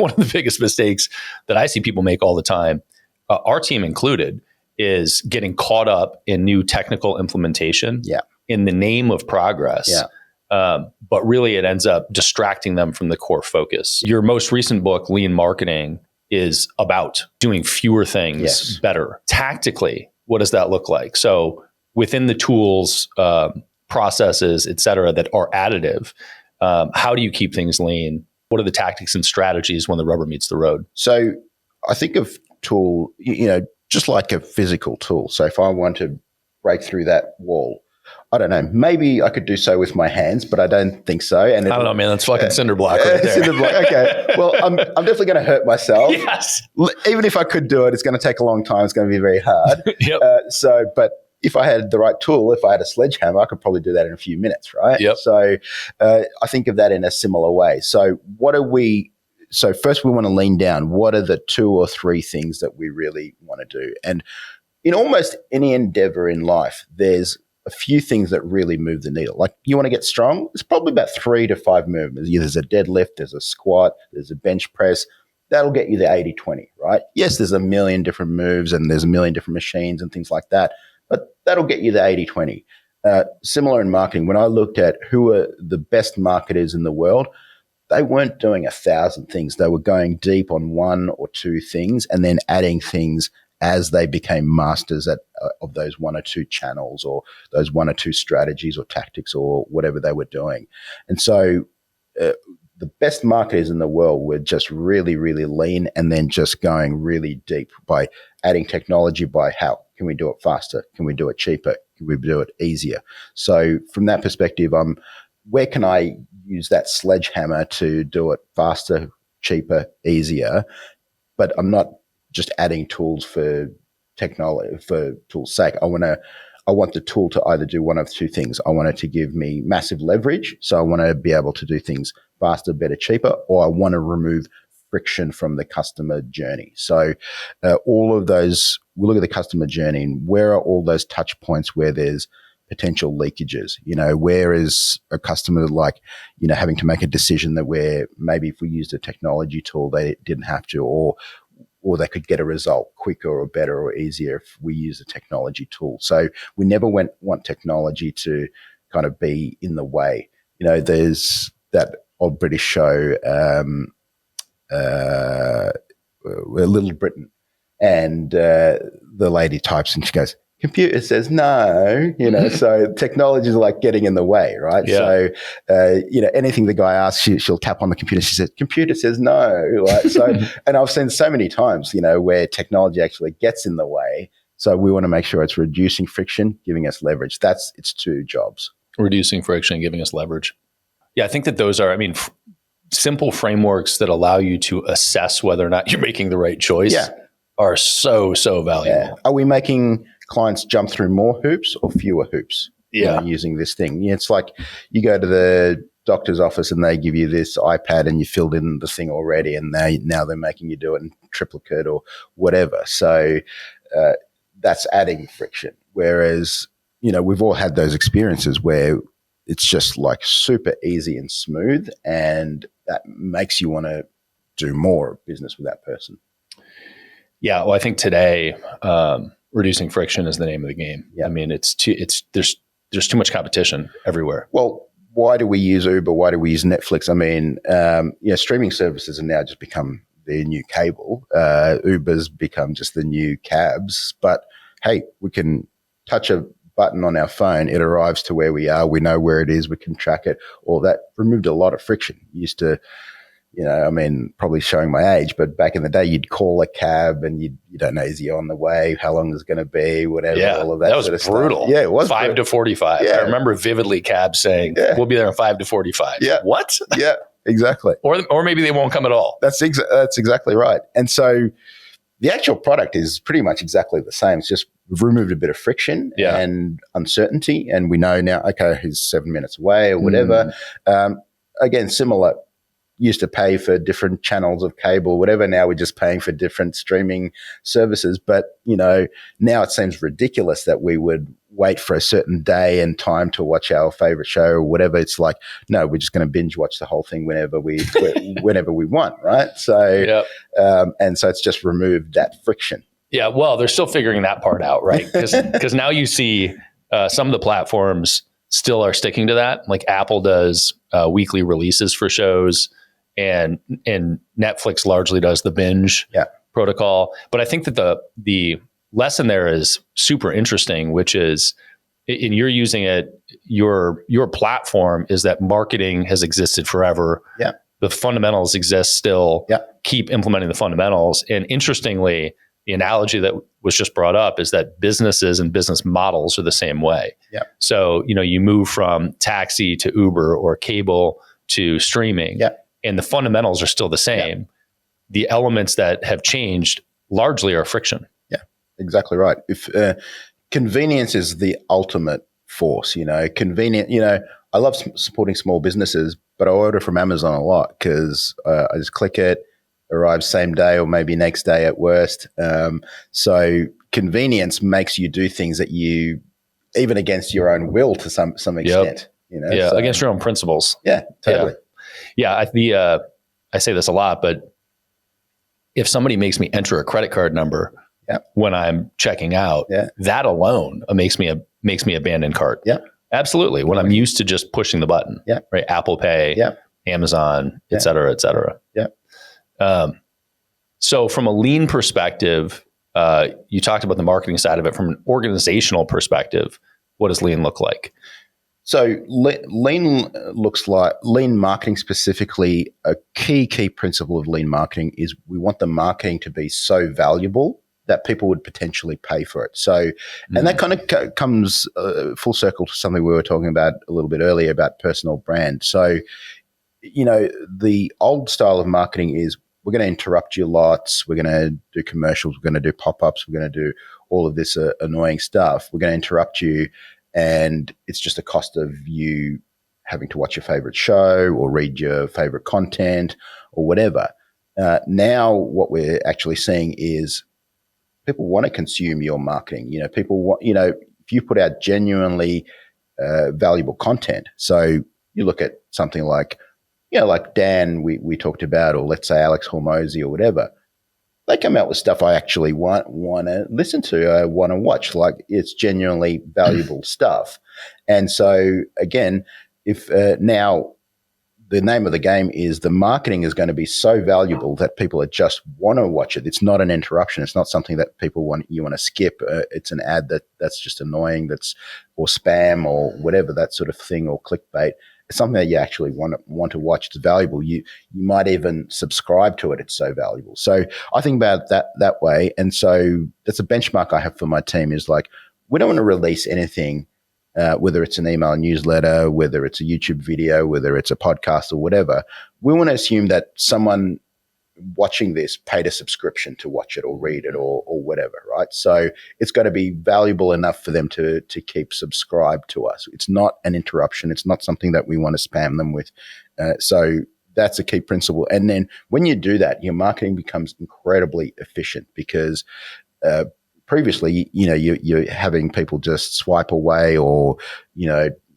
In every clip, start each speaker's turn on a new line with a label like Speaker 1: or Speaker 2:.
Speaker 1: one of the biggest mistakes that I see people make all the time, our team included, is getting caught up in new technical implementation in the name of progress. But really it ends up distracting them from the core focus. Your most recent book, Lean Marketing, is about doing fewer things better. Tactically, what does that look like? So within the tools, processes, et cetera, that are additive, how do you keep things lean? What are the tactics and strategies when the rubber meets the road?
Speaker 2: So I think of tool, just like a physical tool. So if I want to break through that wall, I don't know, maybe I could do so with my hands, but I don't think so. And
Speaker 1: I don't know, man. That's fucking cinder block right there.
Speaker 2: Cinder block. Okay. Well, I'm definitely going to hurt myself.
Speaker 1: Yes.
Speaker 2: Even if I could do it, it's going to take a long time. It's going to be very hard. But if I had the right tool, if I had a sledgehammer, I could probably do that in a few minutes, right? So I think of that in a similar way. So first we want to lean down. What are the 2 or 3 things that we really want to do? And in almost any endeavor in life, there's a few things that really move the needle. Like you want to get strong, it's probably about 3 to 5 movements. There's a deadlift, there's a squat, there's a bench press. That'll get you the 80-20, right? Yes, there's a million different moves and there's a million different machines and things like that, but that'll get you the 80-20. Similar in marketing, when I looked at who are the best marketers in the world, they weren't doing 1,000 things. They were going deep on 1 or 2 things and then adding things as they became masters of those 1 or 2 channels or those 1 or 2 strategies or tactics or whatever they were doing. And so the best marketers in the world were just really, really lean and then just going really deep by adding technology by how can we do it faster? Can we do it cheaper? Can we do it easier? So from that perspective, where can I use that sledgehammer to do it faster, cheaper, easier? But I'm not just adding tools for technology, for tools' sake. I want the tool to either do one of 2 things. I want it to give me massive leverage. So I want to be able to do things faster, better, cheaper, or I want to remove friction from the customer journey. So all of those, we look at the customer journey and where are all those touch points where there's potential leakages? Where is a customer having to make a decision that where maybe if we used a technology tool, they didn't have to, or they could get a result quicker or better or easier if we use a technology tool. So we never want technology to kind of be in the way. There's that old British show, Little Britain, and the lady types and she goes, computer says no, so technology is like getting in the way, right? So, anything the guy asks, she'll tap on the computer. She says, computer says no, right? So, and I've seen so many times, where technology actually gets in the way. So we want to make sure it's reducing friction, giving us leverage. That's its 2 jobs. Reducing friction, giving us leverage.
Speaker 1: Yeah, I think that those are, simple frameworks that allow you to assess whether or not you're making the right choice are so valuable.
Speaker 2: Yeah. Are we making clients jump through more hoops or fewer hoops using this thing? It's like you go to the doctor's office and they give you this iPad and you filled in the thing already and now they're making you do it in triplicate or whatever. So that's adding friction. Whereas, we've all had those experiences where it's just like super easy and smooth and that makes you want to do more business with that person.
Speaker 1: Yeah, well, I think today reducing friction is the name of the game. Yeah. There's too much competition everywhere.
Speaker 2: Well, why do we use Uber? Why do we use Netflix? Streaming services have now just become the new cable. Uber's become just the new cabs. But hey, we can touch a button on our phone. It arrives to where we are. We know where it is. We can track it. All that removed a lot of friction. Used to, probably showing my age, but back in the day, you'd call a cab and you don't know, is he on the way? How long is it going to be? Whatever, all of that.
Speaker 1: That was brutal.
Speaker 2: Stuff. Yeah, it was
Speaker 1: 5 to 45. Yeah. I remember vividly cabs saying, we'll be there in 5 to 45.
Speaker 2: Yeah.
Speaker 1: What?
Speaker 2: Yeah, exactly.
Speaker 1: Or maybe they won't come at all.
Speaker 2: That's exactly right. And so the actual product is pretty much exactly the same. It's just we've removed a bit of friction and uncertainty. And we know now, okay, he's 7 minutes away or whatever. Again, similar. Used to pay for different channels of cable, whatever. Now we're just paying for different streaming services. But, now it seems ridiculous that we would wait for a certain day and time to watch our favorite show or whatever. It's like, no, we're just going to binge watch the whole thing whenever we want, right? So, and so it's just removed that friction.
Speaker 1: Yeah, well, they're still figuring that part out, right? Because now you see some of the platforms still are sticking to that. Like Apple does weekly releases for shows, and Netflix largely does the binge protocol. But I think that the lesson there is super interesting, which is, and you're using it, your platform is that marketing has existed forever.
Speaker 2: Yeah.
Speaker 1: The fundamentals exist still.
Speaker 2: Yeah.
Speaker 1: Keep implementing the fundamentals. And interestingly, the analogy that was just brought up is that businesses and business models are the same way.
Speaker 2: Yeah.
Speaker 1: So, you move from taxi to Uber or cable to streaming, and the fundamentals are still the same. Yeah. The elements that have changed largely are friction.
Speaker 2: Yeah, exactly right. If convenience is the ultimate force, convenient, I love supporting small businesses, but I order from Amazon a lot because I just click it, arrives same day or maybe next day at worst. So convenience makes you do things that you, even against your own will to some extent.
Speaker 1: Against your own principles.
Speaker 2: Yeah, totally.
Speaker 1: I say this a lot, but if somebody makes me enter a credit card number when I'm checking out, that alone makes me abandon cart.
Speaker 2: Yeah,
Speaker 1: absolutely. When I'm used to just pushing the button, right? Apple Pay, Amazon, et cetera, et cetera.
Speaker 2: Yeah.
Speaker 1: So from a lean perspective, you talked about the marketing side of it. From an organizational perspective, what does lean look like?
Speaker 2: So lean looks like, lean marketing specifically, a key principle of lean marketing is we want the marketing to be so valuable that people would potentially pay for it. So, and that kind of comes full circle to something we were talking about a little bit earlier about personal brand. So, the old style of marketing is we're going to interrupt you lots. We're going to do commercials. We're going to do pop-ups. We're going to do all of this annoying stuff. We're going to interrupt you. And it's just a cost of you having to watch your favorite show or read your favorite content or whatever. Now what we're actually seeing is people want to consume your marketing. People want, if you put out genuinely valuable content. So you look at something like, like Dan we talked about, or let's say Alex Hormozy or whatever. They come out with stuff I actually want to listen to, I want to watch. Like, it's genuinely valuable stuff. And so again, if now the name of the game is the marketing is going to be so valuable that people just want to watch it. It's not an interruption. It's not something that you want to skip. It's an ad that's just annoying, or spam or whatever, that sort of thing, or clickbait. It's something that you actually want to watch. It's valuable. You might even subscribe to it. It's so valuable. So I think about that way. And so that's a benchmark I have for my team, is like, we don't want to release anything, whether it's an email newsletter, whether it's a YouTube video, whether it's a podcast or whatever. We want to assume that someone watching this paid a subscription to watch it or read it or whatever, right? So it's got to be valuable enough for them to keep subscribed to us. It's not an interruption. It's not something that we want to spam them with. So that's a key principle. And then when you do that, your marketing becomes incredibly efficient, because previously, you're having people just swipe away or,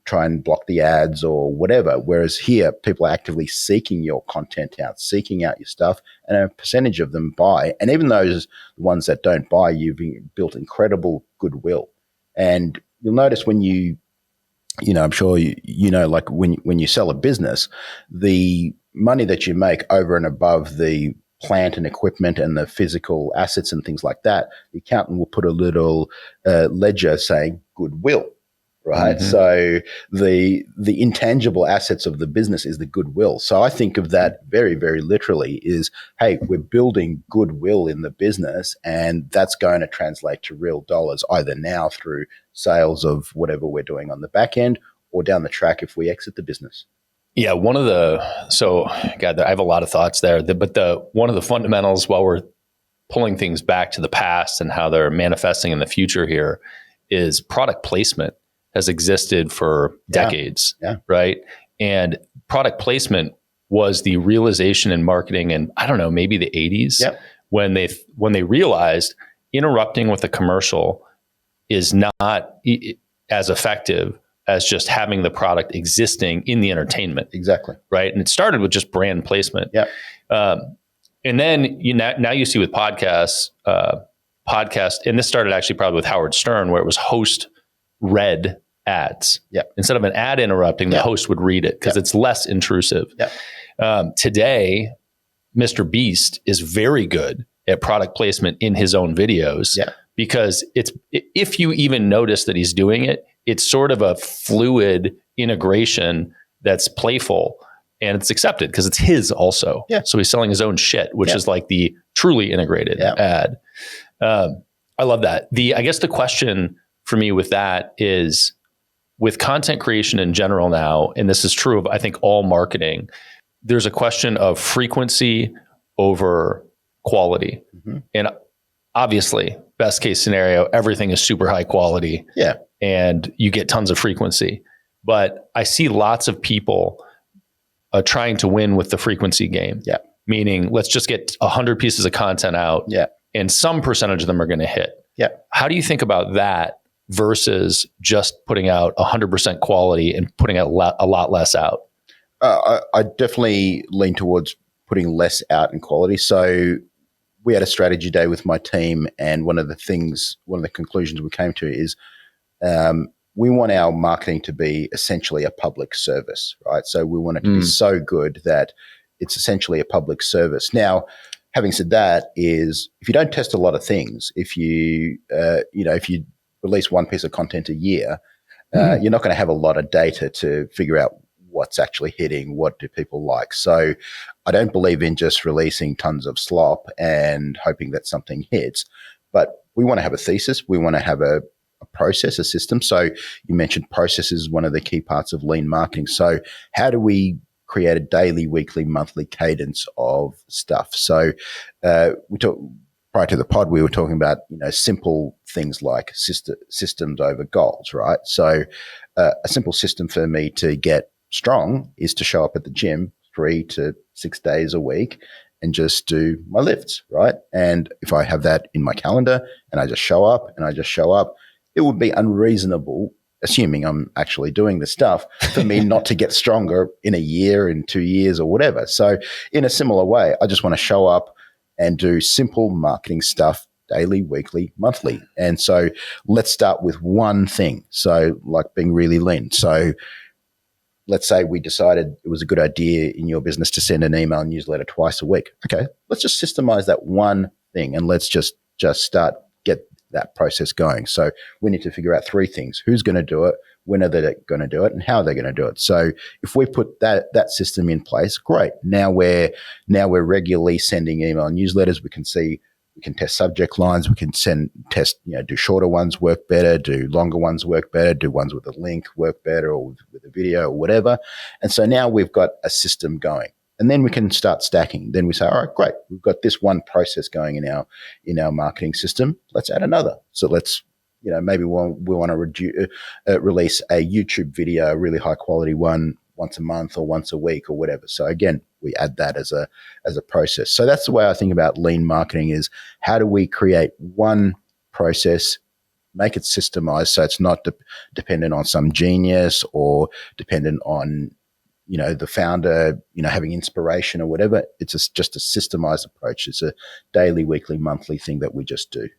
Speaker 2: try and block the ads or whatever. Whereas here, people are actively seeking your content out, seeking out your stuff, and a percentage of them buy. And even those ones that don't buy, you've built incredible goodwill. And you'll notice when I'm sure like when you sell a business, the money that you make over and above the plant and equipment and the physical assets and things like that, the accountant will put a little ledger saying goodwill. Right. Mm-hmm. So the intangible assets of the business is the goodwill. So I think of that very, very literally is, hey, we're building goodwill in the business, and that's going to translate to real dollars, either now through sales of whatever we're doing on the back end, or down the track if we exit the business.
Speaker 1: Yeah. I have a lot of thoughts there, but one of the fundamentals, while we're pulling things back to the past and how they're manifesting in the future here, is product placement has existed for decades, right? And product placement was the realization in marketing in, I don't know, maybe the 80s, when they realized interrupting with a commercial is not, as effective as just having the product existing in the entertainment.
Speaker 2: Exactly.
Speaker 1: Right. And it started with just brand placement.
Speaker 2: Yeah.
Speaker 1: And then now you see with podcasts, and this started actually probably with Howard Stern, where it was host read ads.
Speaker 2: Yeah.
Speaker 1: Instead of an ad interrupting, the host would read it because it's less intrusive.
Speaker 2: Yeah.
Speaker 1: Today, Mr. Beast is very good at product placement in his own videos.
Speaker 2: Yeah.
Speaker 1: Because if you even notice that he's doing it, it's sort of a fluid integration that's playful and it's accepted because it's his also.
Speaker 2: Yeah.
Speaker 1: So he's selling his own shit, which is like the truly integrated ad. I love that. I guess the question for me with that is, with content creation in general now, and this is true of I think all marketing, there's a question of frequency over quality. Mm-hmm. And obviously, best case scenario, everything is super high quality.
Speaker 2: Yeah.
Speaker 1: And you get tons of frequency. But I see lots of people trying to win with the frequency game.
Speaker 2: Yeah.
Speaker 1: Meaning, let's just get 100 pieces of content out.
Speaker 2: Yeah.
Speaker 1: And some percentage of them are going to hit.
Speaker 2: Yeah.
Speaker 1: How do you think about that versus just putting out 100% quality and putting out a lot less out?
Speaker 2: I definitely lean towards putting less out in quality. So we had a strategy day with my team, and one of the conclusions we came to is we want our marketing to be essentially a public service, right? So we want it to be so good that it's essentially a public service. Now, having said that, is if you don't test a lot of things, if you release one piece of content a year, you're not going to have a lot of data to figure out what's actually hitting, what do people like. So I don't believe in just releasing tons of slop and hoping that something hits, but we want to have a thesis. We want to have a process, a system. So you mentioned process is one of the key parts of lean marketing. So how do we create a daily, weekly, monthly cadence of stuff? So we talked prior to the pod, we were talking about, simple things like systems over goals, right? So a simple system for me to get strong is to show up at the gym 3 to 6 days a week and just do my lifts, right? And if I have that in my calendar and I just show up, it would be unreasonable, assuming I'm actually doing the stuff, for me not to get stronger in a year, in 2 years, or whatever. So in a similar way, I just want to show up and do simple marketing stuff daily, weekly, monthly. And so let's start with one thing. So like being really lean. So let's say we decided it was a good idea in your business to send an email newsletter twice a week. Okay, let's just systemize that one thing and let's just get that process going. So we need to figure out 3 things: who's going to do it, when are they going to do it, and how they're going to do it. So if we put that system in place, great. Now we're regularly sending email newsletters. We can test subject lines. We can do shorter ones work better, do longer ones work better, do ones with a link work better, or with a video or whatever. And so now we've got a system going. And then we can start stacking. Then we say, all right, great. We've got this one process going in our marketing system. Let's add another. So let's, maybe we want to release a YouTube video, a really high quality one, once a month or once a week or whatever. So again, we add that as a process. So that's the way I think about lean marketing: is how do we create one process, make it systemized so it's not dependent on some genius or dependent on the founder, having inspiration or whatever. It's just a systemized approach. It's a daily, weekly, monthly thing that we just do.